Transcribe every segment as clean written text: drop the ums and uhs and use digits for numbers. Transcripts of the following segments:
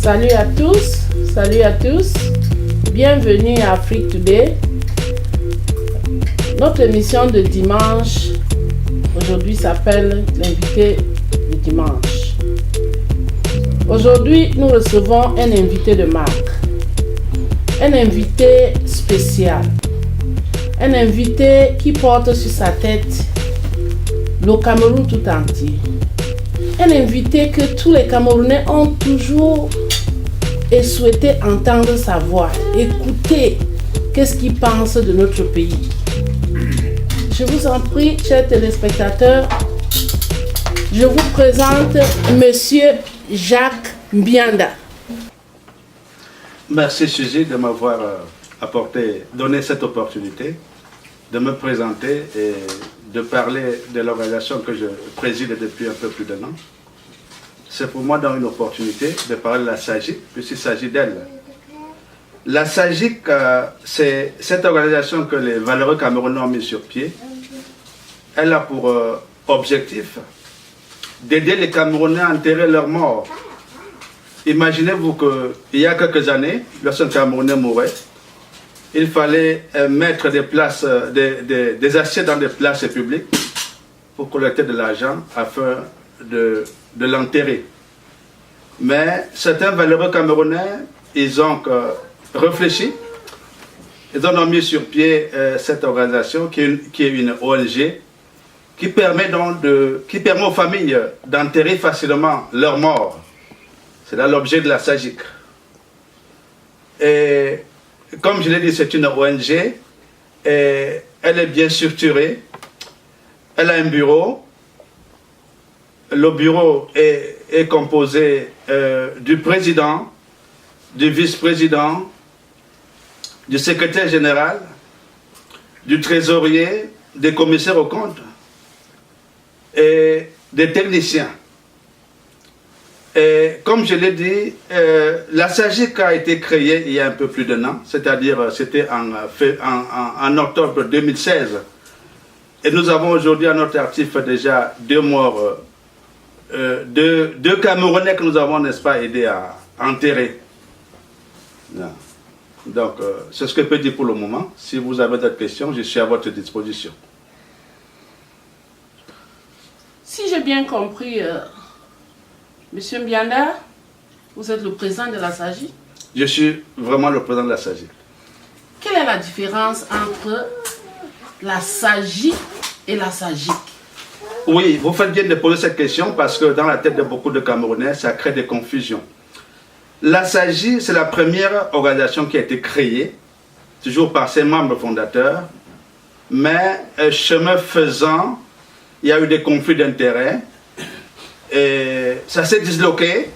Salut à tous, bienvenue à Afrique Today. Notre émission de dimanche aujourd'hui s'appelle l'invité du dimanche. Aujourd'hui, nous recevons un invité de marque, un invité spécial, un invité qui porte sur sa tête le Cameroun tout entier. Un invité que tous les Camerounais ont toujours souhaité entendre sa voix, écouter qu'est-ce qu'il pense de notre pays. Je vous en prie, chers téléspectateurs, je vous présente Monsieur Jacques Mbianda. Merci Suzy de m'avoir donné cette opportunité de me présenter et de parler de l'organisation que je préside depuis un peu plus d'un an. C'est pour moi donc une opportunité de parler de la SAGIC, puisqu'il s'agit d'elle. La SAGIC, c'est cette organisation que les valeureux Camerounais ont mis sur pied. Elle a pour objectif d'aider les Camerounais à enterrer leurs morts. Imaginez-vous qu'il y a quelques années, lorsqu'un Camerounais mourait, il fallait mettre des assiettes dans des places publiques pour collecter de l'argent afin de l'enterrer. Mais certains valeureux Camerounais, ils ont réfléchi, ils ont mis sur pied cette organisation qui est une ONG qui permet aux familles d'enterrer facilement leurs morts. C'est là l'objet de la SAGIC. Et comme je l'ai dit, c'est une ONG, et elle est bien structurée, elle a un bureau. Le bureau est composé du président, du vice-président, du secrétaire général, du trésorier, des commissaires aux comptes et des techniciens. Et comme je l'ai dit, la SAGIC a été créée il y a un peu plus d'un an, c'est-à-dire c'était en octobre 2016. Et nous avons aujourd'hui à notre actif déjà 2 morts, deux Camerounais que nous avons, n'est-ce pas, aidés à enterrer. Donc, c'est ce que je peux dire pour le moment. Si vous avez d'autres questions, je suis à votre disposition. Si j'ai bien compris, Monsieur Mbianda, vous êtes le président de la SAGIC? Je suis vraiment le président de la SAGIC. Quelle est la différence entre la SAGIC et la SAGIC? Oui, vous faites bien de poser cette question parce que dans la tête de beaucoup de Camerounais, ça crée des confusions. La SAGIC, c'est la première organisation qui a été créée, toujours par ses membres fondateurs, mais chemin faisant, il y a eu des conflits d'intérêts et ça s'est disloqué.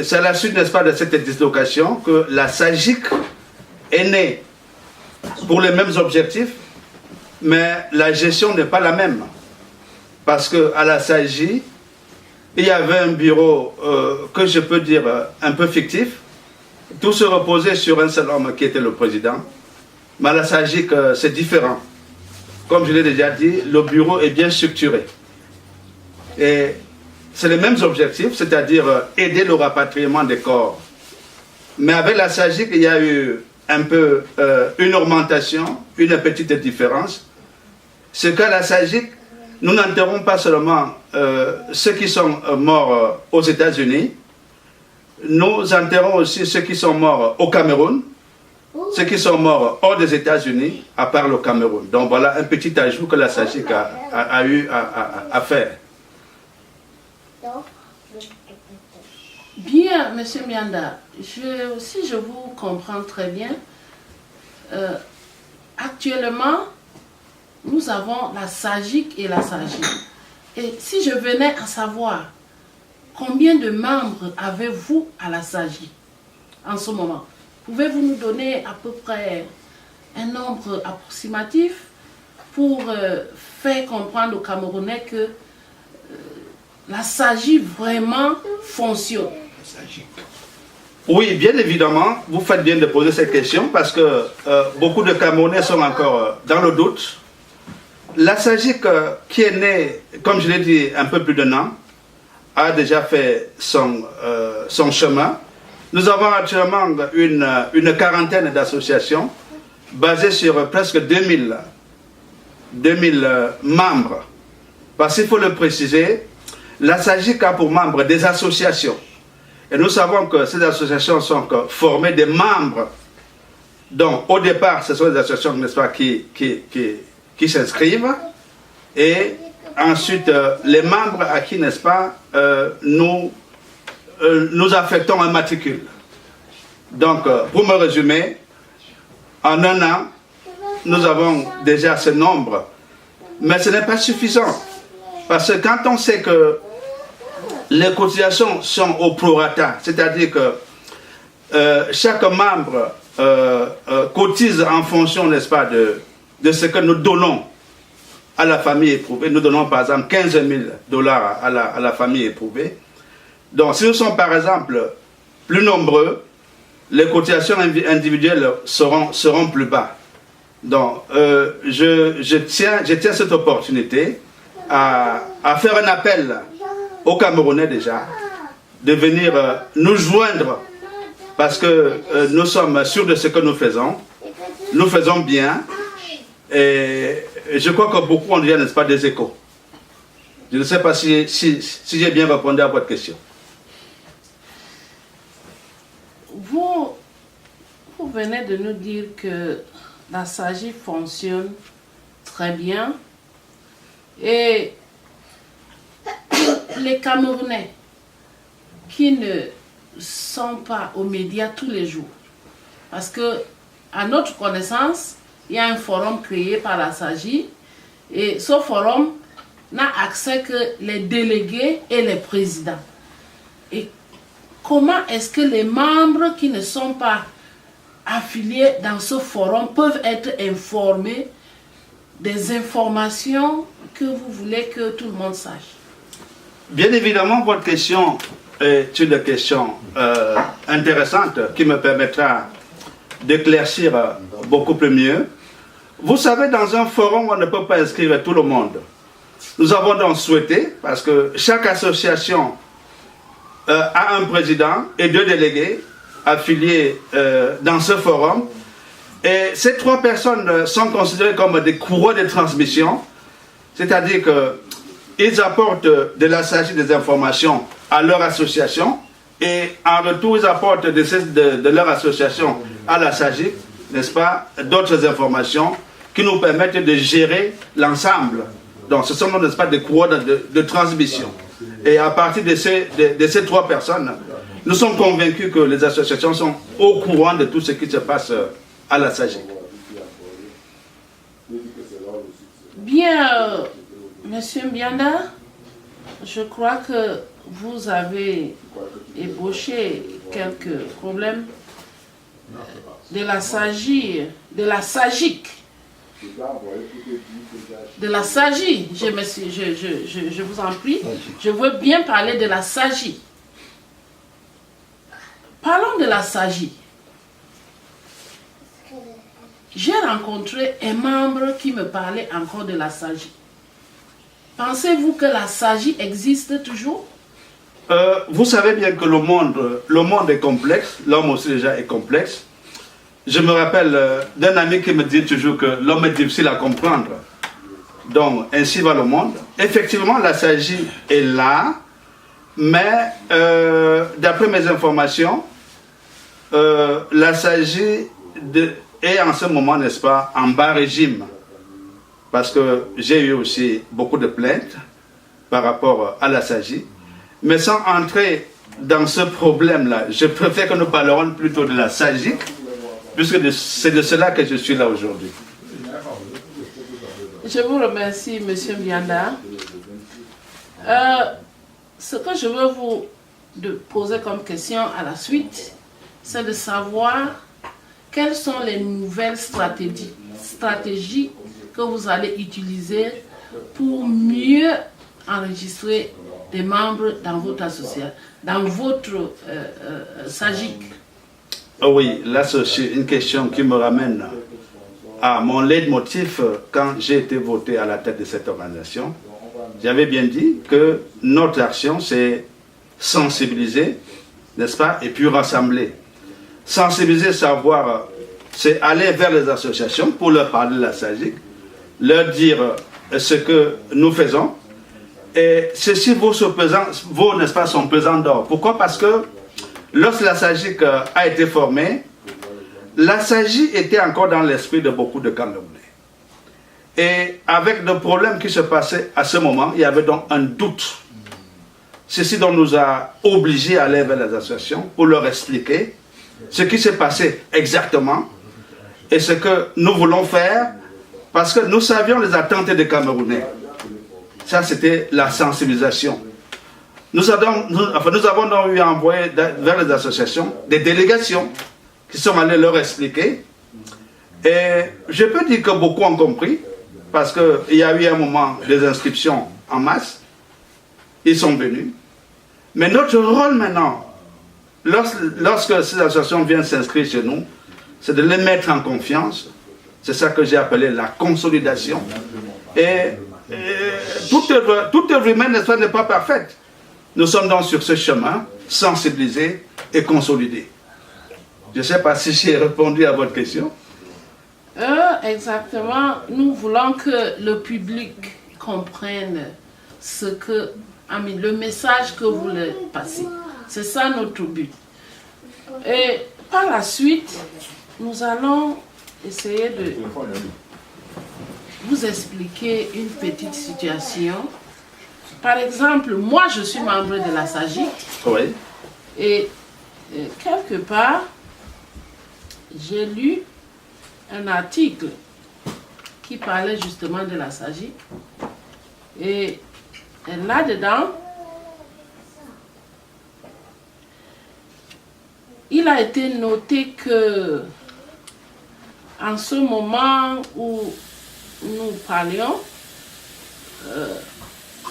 C'est à la suite, n'est-ce pas, de cette dislocation que la SAGIC est née pour les mêmes objectifs, mais la gestion n'est pas la même. Parce qu'à la SAGIC, il y avait un bureau que je peux dire un peu fictif. Tout se reposait sur un seul homme qui était le président. Mais à la SAGIC, c'est différent. Comme je l'ai déjà dit, le bureau est bien structuré. Et c'est les mêmes objectifs, c'est-à-dire aider le rapatriement des corps. Mais avec la SAGIC, il y a eu un peu une augmentation, une petite différence. C'est qu'à la SAGIC, nous n'enterrons pas seulement ceux qui sont morts aux États-Unis, nous enterrons aussi ceux qui sont morts au Cameroun, ceux qui sont morts hors des États-Unis, à part le Cameroun. Donc voilà un petit ajout que la SAGIC a eu à faire. Bien, Monsieur Mbianda, si je vous comprends très bien, actuellement, nous avons la SAGIC et la SAGIC. Et si je venais à savoir combien de membres avez-vous à la SAGIC en ce moment? Pouvez-vous nous donner à peu près un nombre approximatif pour faire comprendre aux Camerounais que la SAGIC vraiment fonctionne? Oui, bien évidemment, vous faites bien de poser cette question parce que beaucoup de Camerounais sont encore dans le doute. La SAGIC, qui est née, comme je l'ai dit, un peu plus d'un an, a déjà fait son chemin. Nous avons actuellement une quarantaine d'associations basées sur presque 2000 membres. Parce qu'il faut le préciser, la SAGIC a pour membres des associations. Et nous savons que ces associations sont formées de membres. Donc, au départ, ce sont des associations, n'est-ce pas, qui s'inscrivent. Et ensuite, les membres à qui, n'est-ce pas, nous affectons un matricule. Donc, pour me résumer, en un an, nous avons déjà ce nombre. Mais ce n'est pas suffisant. Parce que quand on sait que les cotisations sont au prorata, c'est-à-dire que chaque membre cotise en fonction, n'est-ce pas, de ce que nous donnons à la famille éprouvée. Nous donnons par exemple 15 000 $ à la famille éprouvée. Donc si nous sommes par exemple plus nombreux, les cotisations individuelles seront plus bas. Donc je tiens cette opportunité à faire un appel aux Camerounais déjà de venir nous joindre parce que nous sommes sûrs de ce que nous faisons bien et je crois que beaucoup ont déjà, n'est-ce pas, des échos. Je ne sais pas si j'ai bien répondu à votre question. Vous venez de nous dire que la SAGIC fonctionne très bien et les Camerounais qui ne sont pas aux médias tous les jours, parce que à notre connaissance, il y a un forum créé par la SAGIC et ce forum n'a accès que les délégués et les présidents. Et comment est-ce que les membres qui ne sont pas affiliés dans ce forum peuvent être informés des informations que vous voulez que tout le monde sache? Bien évidemment, votre question est une question intéressante qui me permettra d'éclaircir beaucoup plus mieux. Vous savez, dans un forum, on ne peut pas inscrire tout le monde. Nous avons donc souhaité, parce que chaque association a un président et 2 délégués affiliés dans ce forum. Et ces 3 personnes sont considérées comme des courroies de transmission, c'est-à-dire qu'ils apportent de la SAGIC des informations à leur association et en retour, ils apportent de leur association à la SAGIC, n'est-ce pas, d'autres informations qui nous permettent de gérer l'ensemble. Donc ce sont, n'est-ce pas, des courroies de transmission. Et à partir de ces 3 personnes, nous sommes convaincus que les associations sont au courant de tout ce qui se passe à la SAGIC. Bien, Monsieur Mbianda, je crois que vous avez ébauché quelques problèmes de la SAGIC, je vous en prie, je veux bien parler de la SAGIC. Parlons de la SAGIC. J'ai rencontré un membre qui me parlait encore de la SAGIC. Pensez-vous que la SAGIC existe toujours? Vous savez bien que le monde est complexe, l'homme aussi déjà est complexe. Je me rappelle d'un ami qui me dit toujours que l'homme est difficile à comprendre. Donc, ainsi va le monde. Effectivement, la SAGIC est là, mais d'après mes informations, la SAGIC est en ce moment, n'est-ce pas, en bas régime. Parce que j'ai eu aussi beaucoup de plaintes par rapport à la SAGIC. Mais sans entrer dans ce problème-là, je préfère que nous parlerons plutôt de la SAGIC, puisque c'est de cela que je suis là aujourd'hui. Je vous remercie, Monsieur Mbianda. Ce que je veux vous poser comme question à la suite, c'est de savoir quelles sont les nouvelles stratégies que vous allez utiliser pour mieux enregistrer des membres dans votre association, dans votre SAGIC. Oui, là c'est une question qui me ramène à mon leitmotiv quand j'ai été voté à la tête de cette organisation. j'avais bien dit que notre action, c'est sensibiliser, n'est-ce pas, et puis rassembler. Sensibiliser, savoir, c'est aller vers les associations pour leur parler de la SAGIC, leur dire ce que nous faisons. Et ceci vaut, n'est-ce pas, son pesant d'or. Pourquoi? Parce que lorsque la SAGIC a été formée, la SAGIC était encore dans l'esprit de beaucoup de Camerounais. Et avec le problème qui se passait à ce moment, il y avait donc un doute. Ceci donc nous a obligés à aller vers les associations pour leur expliquer ce qui s'est passé exactement et ce que nous voulons faire, parce que nous savions les attentes des Camerounais. Ça, c'était la sensibilisation. Nous avons donc eu envoyé vers les associations des délégations qui sont allées leur expliquer. Et je peux dire que beaucoup ont compris, parce qu'il y a eu un moment des inscriptions en masse. Ils sont venus. Mais notre rôle maintenant, lorsque ces associations viennent s'inscrire chez nous, c'est de les mettre en confiance. C'est ça que j'ai appelé la consolidation. Et toute œuvre humaine, n'est-ce pas, n'est pas parfaite. Nous sommes donc sur ce chemin, sensibiliser et consolider. Je ne sais pas si j'ai répondu à votre question. Exactement. Nous voulons que le public comprenne le message que vous voulez passer. C'est ça notre but. Et par la suite, nous allons essayer de vous expliquer une petite situation. Par exemple, moi je suis membre de la SAGIC. Oui. Et quelque part, j'ai lu un article qui parlait justement de la SAGIC. Et là-dedans, il a été noté que en ce moment où nous parlions,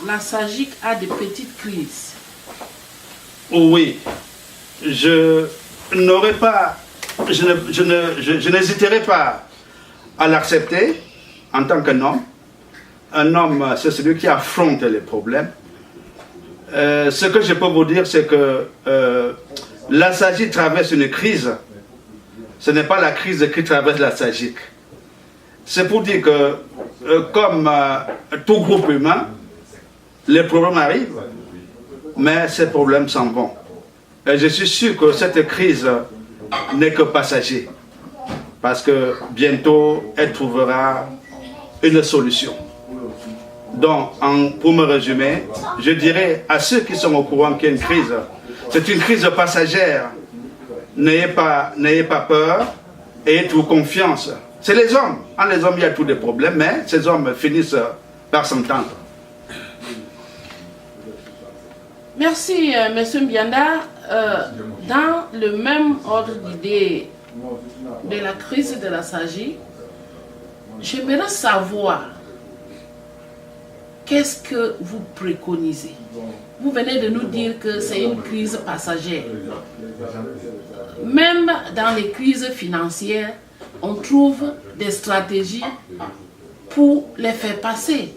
la SAGIC a des petites crises. Oui, je n'hésiterai pas à l'accepter en tant qu'un homme. Un homme, c'est celui qui affronte les problèmes. Ce que je peux vous dire, c'est que la SAGIC traverse une crise. Ce n'est pas la crise qui traverse la SAGIC. C'est pour dire que, comme tout groupe humain, les problèmes arrivent, mais ces problèmes s'en vont. Et je suis sûr que cette crise n'est que passager, parce que bientôt, elle trouvera une solution. Donc, pour me résumer, je dirais à ceux qui sont au courant qu'il y a une crise, c'est une crise passagère. N'ayez pas peur, ayez toute confiance. C'est les hommes. En les hommes, il y a tous des problèmes, mais ces hommes finissent par s'entendre. Merci, M. Mbianda. Dans le même ordre d'idée de la crise de la SAGIC, j'aimerais savoir qu'est-ce que vous préconisez. Vous venez de nous dire que c'est une crise passagère. Même dans les crises financières, on trouve des stratégies pour les faire passer.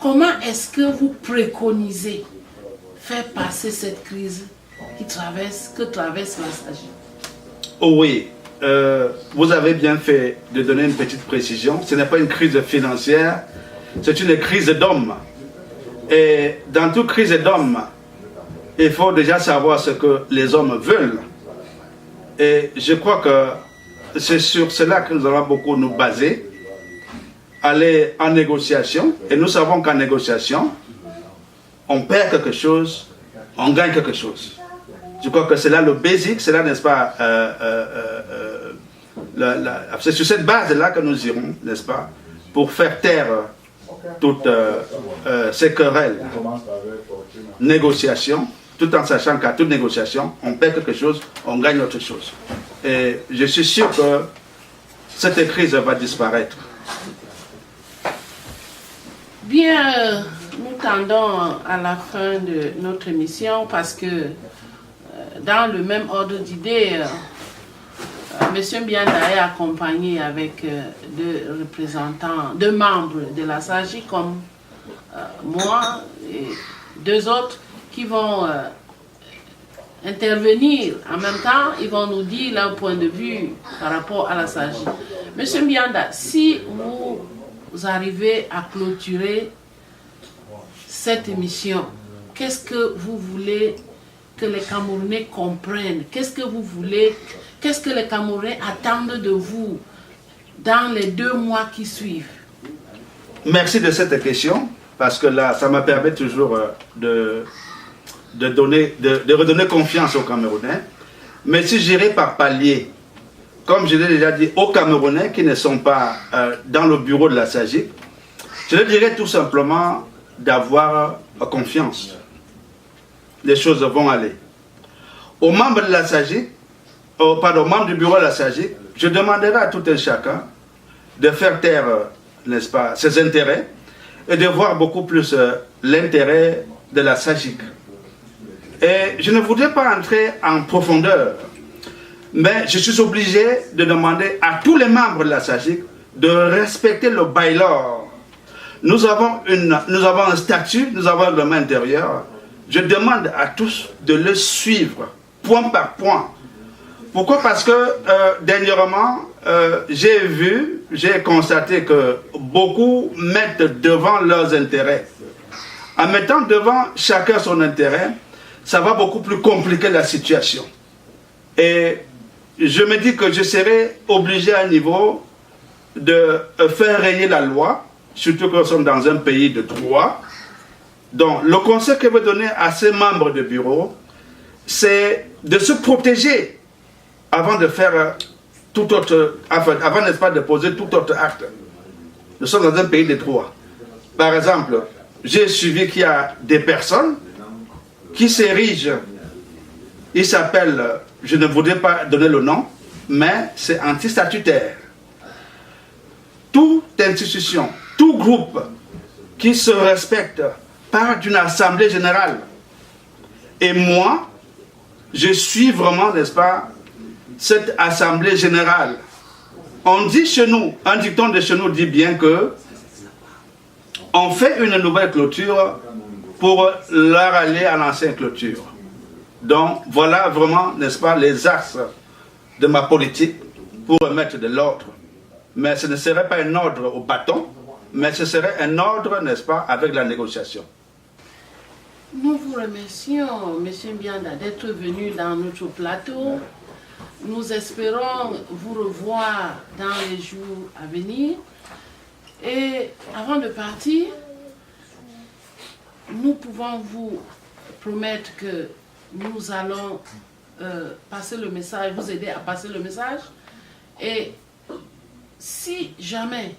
Comment est-ce que vous préconisez faire passer cette crise que traverse la SAGIC? Oh oui, vous avez bien fait de donner une petite précision. Ce n'est pas une crise financière, c'est une crise d'hommes. Et dans toute crise d'hommes, il faut déjà savoir ce que les hommes veulent. Et je crois que c'est sur cela que nous allons beaucoup nous baser, aller en négociation. Et nous savons qu'en négociation, on perd quelque chose, on gagne quelque chose. Je crois que c'est là le basic, c'est là, n'est-ce pas, c'est sur cette base-là que nous irons, n'est-ce pas, pour faire taire toutes ces querelles, négociations, tout en sachant qu'à toute négociation, on perd quelque chose, on gagne autre chose. Et je suis sûr que cette crise va disparaître. Bien, nous tendons à la fin de notre émission parce que dans le même ordre d'idées, M. Mbianda est accompagné avec deux membres de la SAGIC, comme moi et deux autres qui vont intervenir en même temps. Ils vont nous dire leur point de vue par rapport à la SAGI. Monsieur Mbianda, si vous arrivez à clôturer cette émission, qu'est-ce que vous voulez que les Camerounais comprennent? Qu'est-ce que vous voulez? Qu'est-ce que les Camerounais attendent de vous dans les 2 mois qui suivent? Merci de cette question, parce que là, ça me permet toujours de redonner confiance aux Camerounais. Mais si j'irai par palier, comme je l'ai déjà dit, aux Camerounais qui ne sont pas dans le bureau de la SAGIC, je leur dirais tout simplement d'avoir confiance. Les choses vont aller. Aux membres de la SAGIC, aux membres du bureau de la SAGIC, je demanderai à tout un chacun de faire taire, n'est-ce pas, ses intérêts et de voir beaucoup plus l'intérêt de la SAGIC. Et je ne voudrais pas entrer en profondeur, mais je suis obligé de demander à tous les membres de la SAGIC de respecter le bailleur. Nous avons un statut, nous avons un règlement intérieur. Je demande à tous de le suivre, point par point. Pourquoi? Parce que dernièrement, j'ai constaté que beaucoup mettent devant leurs intérêts. En mettant devant chacun son intérêt, ça va beaucoup plus compliquer la situation. Et je me dis que je serai obligé à un niveau de faire régner la loi, surtout que nous sommes dans un pays de droit. Donc, le conseil que je veux donner à ces membres de bureau, c'est de se protéger avant de faire tout autre, avant, n'est-ce pas, de poser tout autre acte. Nous sommes dans un pays de droit. Par exemple, j'ai suivi qu'il y a des personnes qui s'érigent, il s'appelle, je ne voudrais pas donner le nom, mais c'est anti-statutaire. Toute institution, tout groupe qui se respecte part d'une assemblée générale. Et moi, je suis vraiment, n'est-ce pas, cette assemblée générale. On dit chez nous, un dicton de chez nous dit bien que on fait une nouvelle clôture pour leur aller à l'ancienne clôture. Donc voilà vraiment, n'est-ce pas, les axes de ma politique pour remettre de l'ordre. Mais ce ne serait pas un ordre au bâton, mais ce serait un ordre, n'est-ce pas, avec la négociation. Nous vous remercions, M. Mbianda, d'être venu dans notre plateau. Nous espérons vous revoir dans les jours à venir. Et avant de partir, nous pouvons vous promettre que nous allons passer le message, vous aider à passer le message. Et si jamais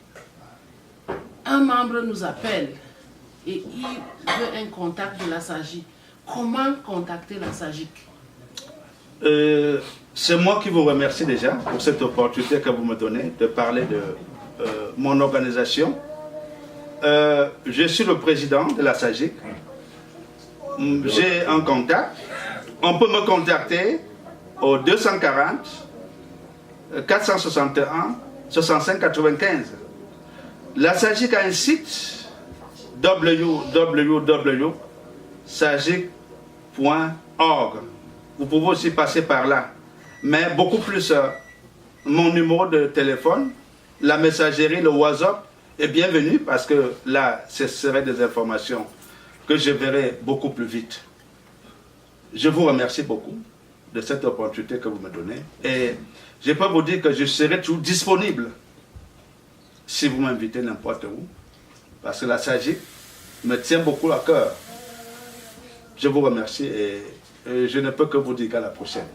un membre nous appelle et il veut un contact de la SAGIC, comment contacter la SAGIC? C'est moi qui vous remercie déjà pour cette opportunité que vous me donnez de parler de mon organisation. Je suis le président de la SAGIC. J'ai un contact. On peut me contacter au 240 461 65 95. La SAGIC a un site www.sagic.org. Vous pouvez aussi passer par là. Mais beaucoup plus, mon numéro de téléphone, la messagerie, le WhatsApp est bienvenu parce que là, ce seraient des informations que je verrai beaucoup plus vite. Je vous remercie beaucoup de cette opportunité que vous me donnez. Et je peux vous dire que je serai toujours disponible si vous m'invitez n'importe où. Parce que la SAGIC me tient beaucoup à cœur. Je vous remercie et je ne peux que vous dire qu'à la prochaine.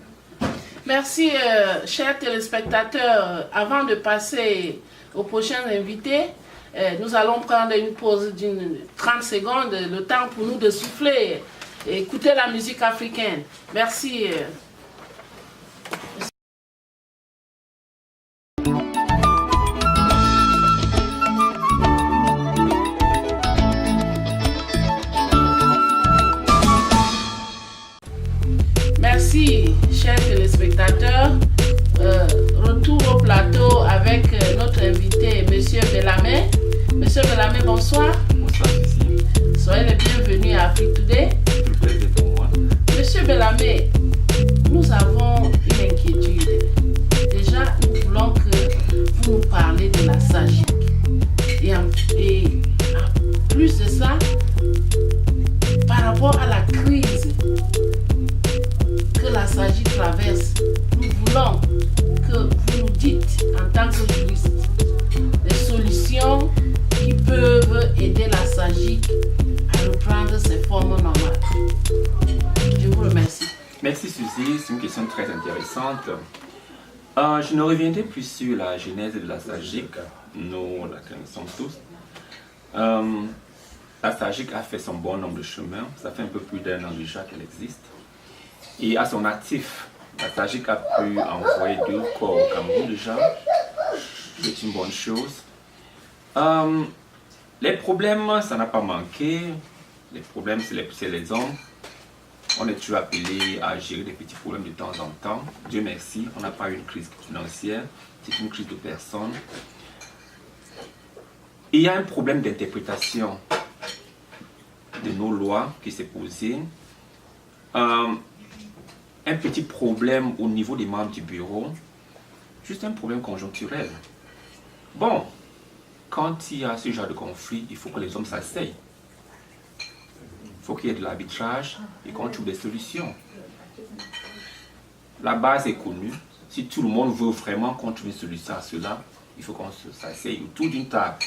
Merci, chers téléspectateurs. Avant de passer aux prochains invités, nous allons prendre une pause d'une 30 secondes, le temps pour nous de souffler et écouter la musique africaine. Merci. Merci, chers téléspectateurs. Retour au plateau avec notre invité, M. Bellamé. M. Bellamé, bonsoir. Bonsoir, Suzy. Soyez les bienvenus à Afrique Today. C'est un plaisir pour moi. Monsieur Bellamé, nous avons une inquiétude. Déjà, nous voulons que vous nous parlez de la SAGIC. Et en plus de ça, par rapport à la crise que la SAGIC traverse, nous voulons que vous nous dites, en tant que juriste, des solutions qui peuvent aider la SAGIC à reprendre ses formes normales. Je vous remercie. Merci, Suzy. C'est une question très intéressante. Je ne reviendrai plus sur la genèse de la SAGIC. Nous la connaissons tous. La SAGIC a fait son bon nombre de chemins. Ça fait un peu plus d'1 an déjà qu'elle existe. Et à son actif, la SAGIC a pu envoyer 2 corps au Cameroun déjà. C'est une bonne chose. Les problèmes, ça n'a pas manqué. Les problèmes, c'est les hommes. On est toujours appelé à gérer des petits problèmes de temps en temps. Dieu merci, on n'a pas eu une crise financière. C'est une crise de personnes. Et il y a un problème d'interprétation de nos lois qui s'est posé. Un petit problème au niveau des membres du bureau. Juste un problème conjoncturel. Bon, quand il y a ce genre de conflit, il faut que les hommes s'asseyent. Il faut qu'il y ait de l'arbitrage et qu'on trouve des solutions. La base est connue. Si tout le monde veut vraiment qu'on trouve une solution à cela, il faut qu'on s'asseye autour d'une table.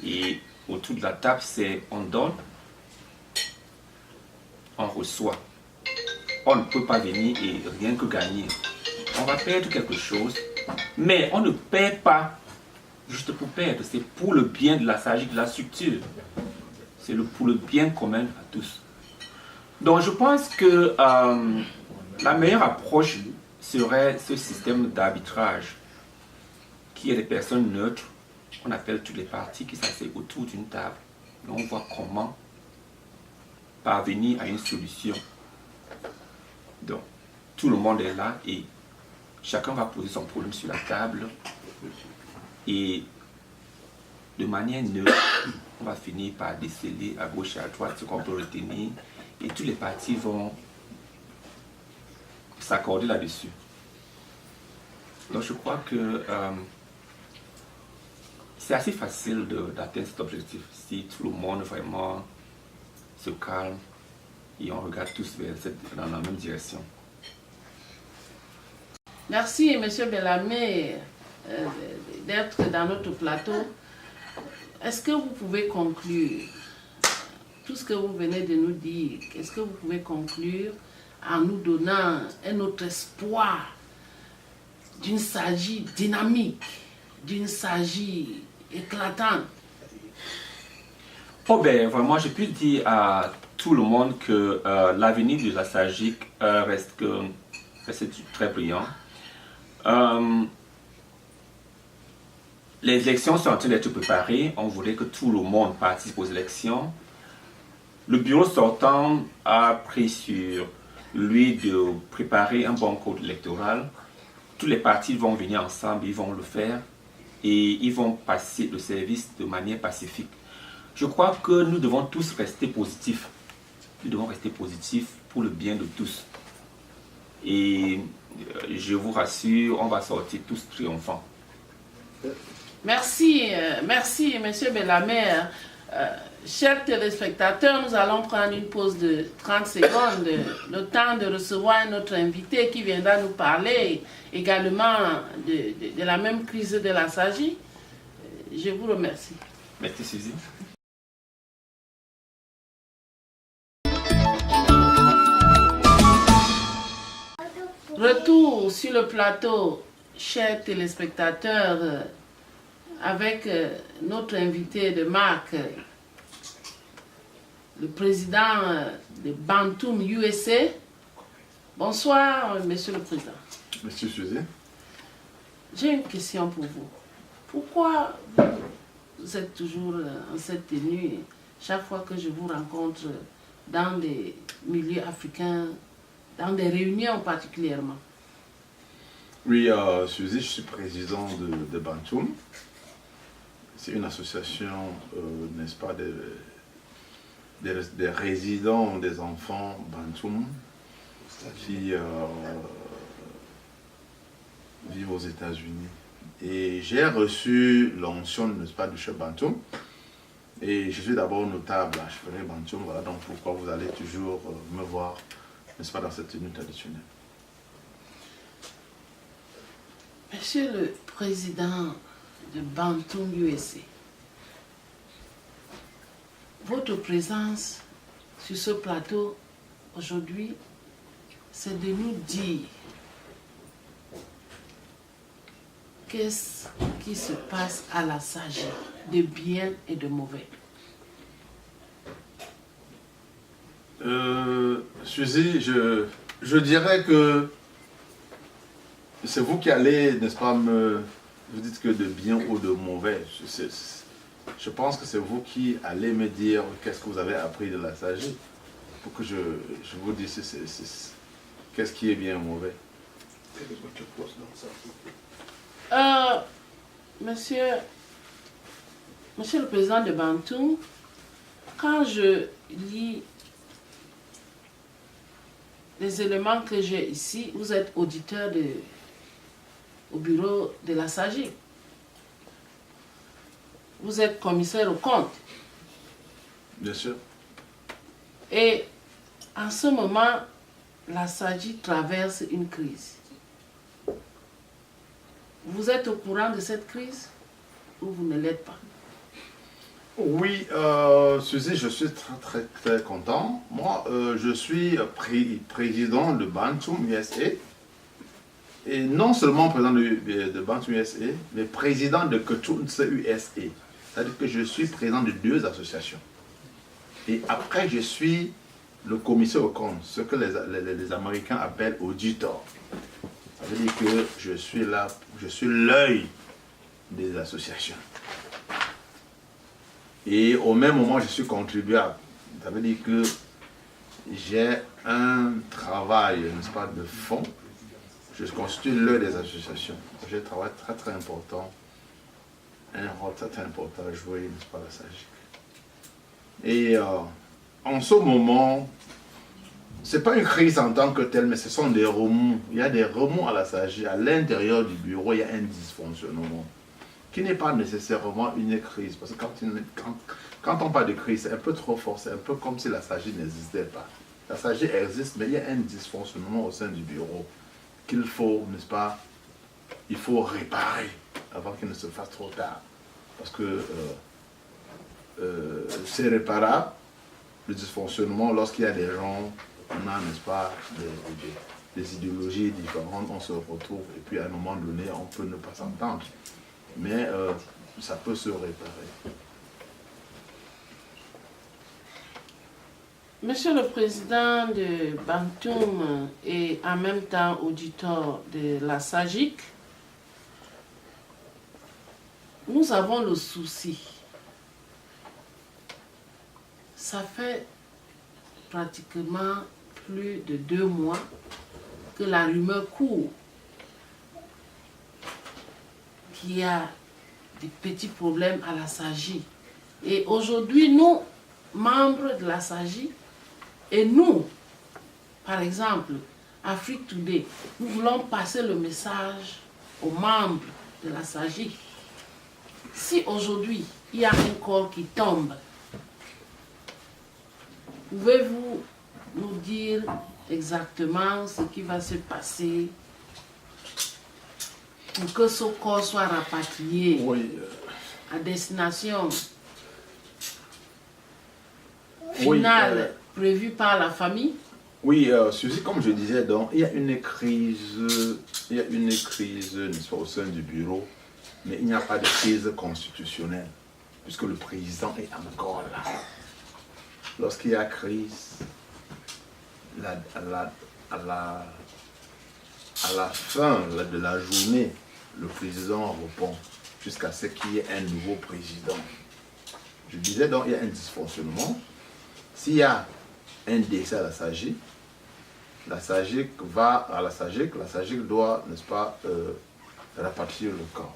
Et autour de la table, c'est on donne, on reçoit. On ne peut pas venir et rien que gagner. On va perdre quelque chose, mais on ne perd pas juste pour perdre. C'est pour le bien de la SAGIC, de la structure. C'est pour le bien commun à tous. Donc je pense que la meilleure approche serait ce système d'arbitrage, qui est des personnes neutres. On appelle toutes les parties qui s'asseyent autour d'une table. Et on voit comment parvenir à une solution. Donc, tout le monde est là et chacun va poser son problème sur la table. Et de manière neutre, on va finir par déceler à gauche et à droite ce qu'on peut retenir. Et toutes les parties vont s'accorder là-dessus. Donc je crois que c'est assez facile d'atteindre cet objectif si tout le monde vraiment se calme et on regarde tous dans la même direction. Merci, M. Bellamé, d'être dans notre plateau. Est-ce que vous pouvez conclure tout ce que vous venez de nous dire? Est-ce que vous pouvez conclure en nous donnant un autre espoir d'une SAGIC dynamique, d'une SAGIC éclatante? Oh ben, vraiment, je peux dire à tout le monde que l'avenir de la SAGIC reste très brillant. Les élections sont en train d'être préparées. On voulait que tout le monde participe aux élections. Le bureau sortant a pris sur lui de préparer un bon code électoral. Tous les partis vont venir ensemble, ils vont le faire et ils vont passer le service de manière pacifique. Je crois que nous devons tous rester positifs. Nous devons rester positifs pour le bien de tous. Et je vous rassure, on va sortir tous triomphants. Merci, merci M. Bellamé. Chers téléspectateurs, nous allons prendre une pause de 30 secondes, le temps de recevoir notre invité qui viendra nous parler également de la même crise de la SAGIC. Je vous remercie. Merci, Suzy. Retour sur le plateau, chers téléspectateurs, avec notre invité de marque, le président de Bantoum USA. Bonsoir, monsieur le président. Monsieur Suzy. J'ai une question pour vous. Pourquoi vous êtes toujours en cette tenue chaque fois que je vous rencontre dans des milieux africains, dans des réunions particulièrement? Oui, Suzy, je suis président de Bantoum. c'est une association, n'est-ce pas, des résidents, des enfants Bantoum qui vivent aux États-Unis. Et j'ai reçu l'onction, n'est-ce pas, du chef Bantoum. Et je suis d'abord notable à Chevré Bantoum, voilà donc pourquoi vous allez toujours me voir, n'est-ce pas, dans cette tenue traditionnelle. Monsieur le Président de Bantoum USA, votre présence sur ce plateau aujourd'hui, c'est de nous dire qu'est-ce qui se passe à la SAGI, de bien et de mauvais. Suzy, je dirais que c'est vous qui allez, n'est-ce pas, vous dites que de bien ou de mauvais. Je pense que c'est vous qui allez me dire qu'est-ce que vous avez appris de la SAGI pour que je vous dise qu'est-ce qui est bien ou mauvais. Monsieur le Président de Bantoum, quand je lis les éléments que j'ai ici, vous êtes auditeur au bureau de la SAGI. Vous êtes commissaire aux comptes. Bien sûr. Et en ce moment, la SAGI traverse une crise. Vous êtes au courant de cette crise ou vous ne l'êtes pas? Oui, Suzy, je suis très content. Moi, je suis président de Bantoum USA. Et non seulement président de Bantoum USA, mais président de Ketunse USA. C'est-à-dire que je suis président de 2 associations. Et après, je suis le commissaire aux comptes, ce que les Américains appellent auditor. Ça veut dire que je suis là, je suis l'œil des associations. Et au même moment, je suis contribuable. Ça veut dire que j'ai un travail, n'est-ce pas, de fond. Je constitue l'œil des associations. J'ai un travail très important, un rôle très important à jouer, n'est-ce pas, la SAGI. Et en ce moment, ce n'est pas une crise en tant que telle, mais ce sont des remous. Il y a des remous à la SAGI. À l'intérieur du bureau, il y a un dysfonctionnement qui n'est pas nécessairement une crise. Parce que quand on parle de crise, c'est un peu trop fort. C'est un peu comme si la SAGI n'existait pas. La SAGI existe, mais il y a un dysfonctionnement au sein du bureau qu'il faut, n'est-ce pas, il faut réparer avant qu'il ne se fasse trop tard. Parce que c'est réparable, le dysfonctionnement, lorsqu'il y a des gens, on a, n'est-ce pas, des idéologies différentes, on se retrouve et puis à un moment donné, on peut ne pas s'entendre. Mais ça peut se réparer. Monsieur le Président de Bantoum et en même temps auditeur de la SAGIC, nous avons le souci. Ça fait pratiquement plus de 2 mois que la rumeur court qu'il y a des petits problèmes à la SAGI. Et aujourd'hui, nous, membres de la SAGI, et nous, par exemple, Afrique Today, nous voulons passer le message aux membres de la SAGI. Si aujourd'hui, il y a un corps qui tombe, pouvez-vous nous dire exactement ce qui va se passer pour que ce corps soit rapatrié à destination finale prévue par la famille? Oui, Suzy, comme je disais, donc, il y a une crise, n'est-ce pas, au sein du bureau, mais il n'y a pas de crise constitutionnelle, puisque le président est encore là. Lorsqu'il y a crise, à la fin de la journée, le président répond jusqu'à ce qu'il y ait un nouveau président. Je disais donc, il y a un dysfonctionnement. S'il y a un décès à la SAGI va à la SAGIC doit, n'est-ce pas, rapatrier le corps.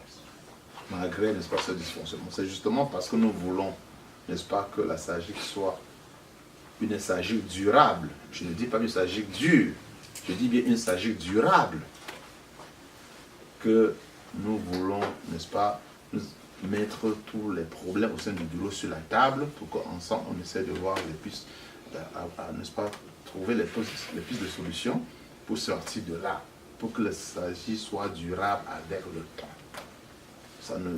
malgré, n'est-ce pas, ce dysfonctionnement. C'est justement parce que nous voulons, n'est-ce pas, que la SAGIC soit une SAGIC durable. Je ne dis pas une SAGIC dure, je dis bien une SAGIC durable, que nous voulons, n'est-ce pas, mettre tous les problèmes au sein du bureau sur la table pour qu'ensemble on essaie de voir les pistes, n'est-ce pas, trouver les pistes de solutions pour sortir de là, pour que la SAGIC soit durable avec le temps.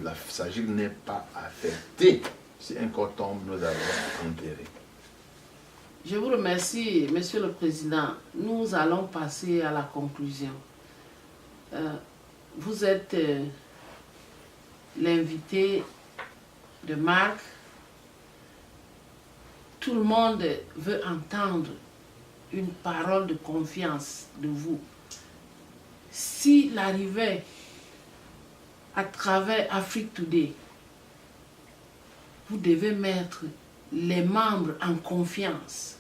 La SAGIC n'est pas affectée si un corps tombe, nous allons enterrer. Je vous remercie, Monsieur le Président. Nous allons passer à la conclusion. Vous êtes l'invité de Marc. Tout le monde veut entendre une parole de confiance de vous. S'il arrivait à travers Afrique Today, vous devez mettre les membres en confiance,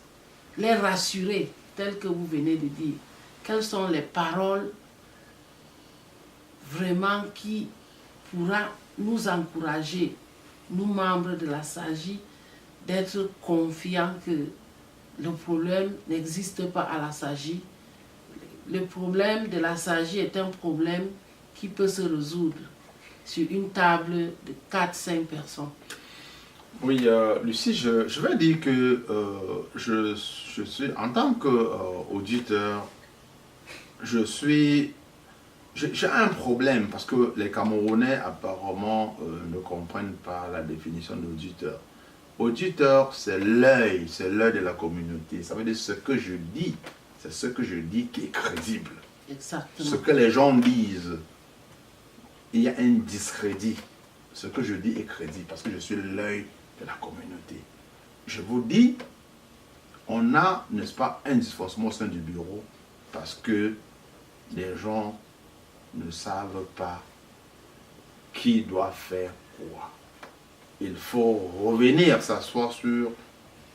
les rassurer, tel que vous venez de dire. Quelles sont les paroles vraiment qui pourra nous encourager, nous membres de la SAGIC, d'être confiants que le problème n'existe pas à la SAGIC. Le problème de la SAGIC est un problème qui peut se résoudre sur une table de 4-5 personnes. Oui, Lucie, je vais dire que je suis, en tant qu'auditeur, j'ai un problème parce que les Camerounais apparemment ne comprennent pas la définition d'auditeur. Auditeur, c'est l'œil de la communauté. Ça veut dire ce que je dis, c'est ce que je dis qui est crédible. Exactement. Ce que les gens disent, il y a un discrédit. Ce que je dis est crédible parce que je suis l'œil de la communauté. Je vous dis, on a, n'est-ce pas, un dysfonctionnement au sein du bureau parce que les gens ne savent pas qui doit faire quoi. Il faut revenir s'asseoir sur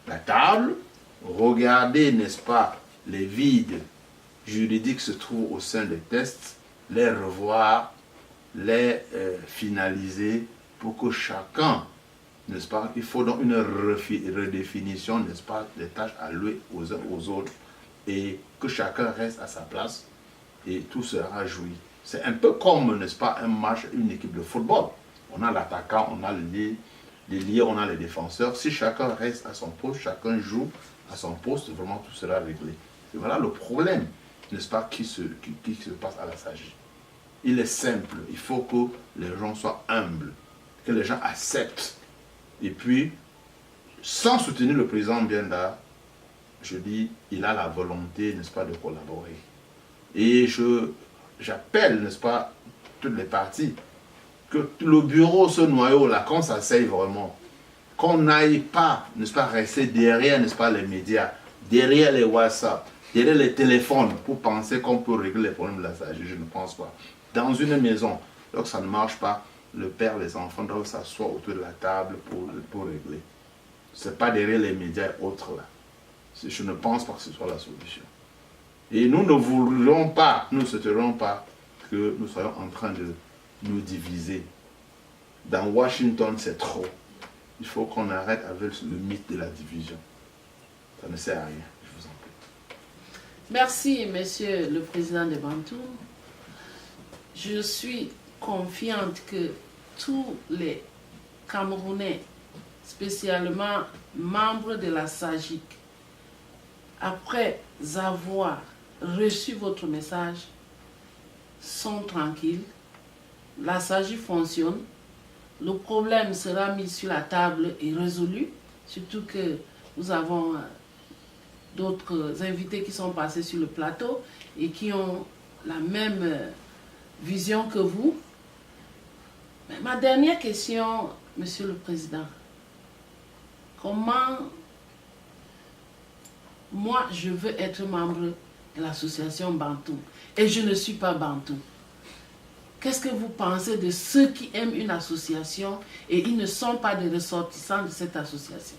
la table, regarder, n'est-ce pas, les vides juridiques qui se trouvent au sein des textes, les revoir, les finaliser pour que chacun, n'est-ce pas, il faut donc une redéfinition, n'est-ce pas, des tâches allouées aux uns aux autres et que chacun reste à sa place et tout sera joui. C'est un peu comme, n'est-ce pas, un match, une équipe de football. On a l'attaquant, on a les liés, on a les défenseurs. Si chacun reste à son poste, chacun joue à son poste, vraiment tout sera réglé. Et voilà le problème, n'est-ce pas, qui se passe à la SAGIC. Il est simple, il faut que les gens soient humbles, que les gens acceptent. Et puis, sans soutenir le président Bienda, je dis, il a la volonté, n'est-ce pas, de collaborer. Et j'appelle, n'est-ce pas, toutes les parties, que le bureau, ce noyau-là, qu'on s'asseye vraiment, qu'on n'aille pas, n'est-ce pas, rester derrière, n'est-ce pas, les médias, derrière les WhatsApp, derrière les téléphones, pour penser qu'on peut régler les problèmes de la SAGIC, je ne pense pas. Dans une maison, donc ça ne marche pas, le père, les enfants doivent s'asseoir autour de la table pour régler. Ce n'est pas derrière les médias et autres là. Je ne pense pas que ce soit la solution. Et nous ne voulons pas, nous ne souhaiterons pas que nous soyons en train de nous diviser. Dans Washington, c'est trop. Il faut qu'on arrête avec le mythe de la division. Ça ne sert à rien, je vous en prie. Merci, Monsieur le Président de Bantou. Je suis confiante que tous les Camerounais, spécialement membres de la SAGIC, après avoir reçu votre message, sont tranquilles. La SAGIC fonctionne. Le problème sera mis sur la table et résolu. Surtout que nous avons d'autres invités qui sont passés sur le plateau et qui ont la même vision que vous. Mais ma dernière question, Monsieur le Président, comment moi je veux être membre de l'association Bantou et je ne suis pas Bantou? Qu'est-ce que vous pensez de ceux qui aiment une association et ils ne sont pas des ressortissants de cette association?